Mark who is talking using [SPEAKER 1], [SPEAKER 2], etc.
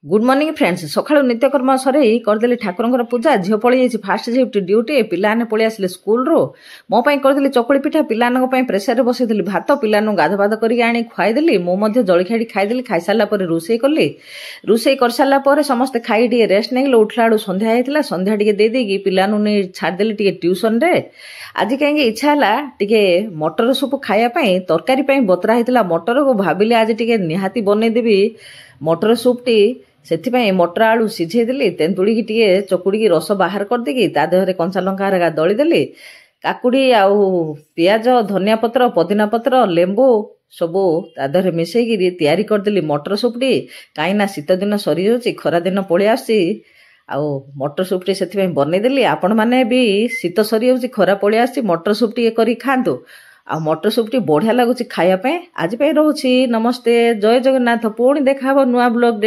[SPEAKER 1] Good morning friends सकाळु नित्यकर्म सर करदेली ठाकुर पूजा झील पलि फास्ट शिफ्ट ड्यूटी पिलाने पलि आसिले स्कूल रो मो करदेली चकुली पिठा पिलानों प्रेसर बसैली भात पिलानों गाधबाध करी आनी खुआईदेली मो जलखिया खाईदेली खाई सारा रोषे कली रोषे कर सारा समस्ते खाई टे रेस्ट नहीं उठला बेलू संध्या होता संध्या टे देदेकी पिलानों नहीं छाड़देली टे ट्यूशन रे आज कहीं इच्छा है टे मटर सूप खायापी तरकारी बतरा होता मटर को भाविले आज टे निहाती बनईदेवी मटर सूप टी से मटर आलू सीझेदेली तेंतुड़ी टे चकुड़ी रस बाहर करदेकी ता देहरे कंचा लंका हरिका दलीदेली काकुड़ी आउ पियाज धनिया पत्र पुदीना पत्र लेंबू सबू ता देहरे मिसेकी तैयारी करदेली मटर सूपटी कहीं शीत दिन सरी जाऊँगी खरा दिन पलि आसी आउ मटर सूपटी से बनईदेली आपण मैंने भी शीत सरी जाऊँगी खरा पलि आसी मटर सूपटी करी खातु आ मटर सूपटी बढ़िया लगुच खायापे आज रोचे नमस्ते जय जगन्नाथ पुणी देखा नुआ ब्लॉग।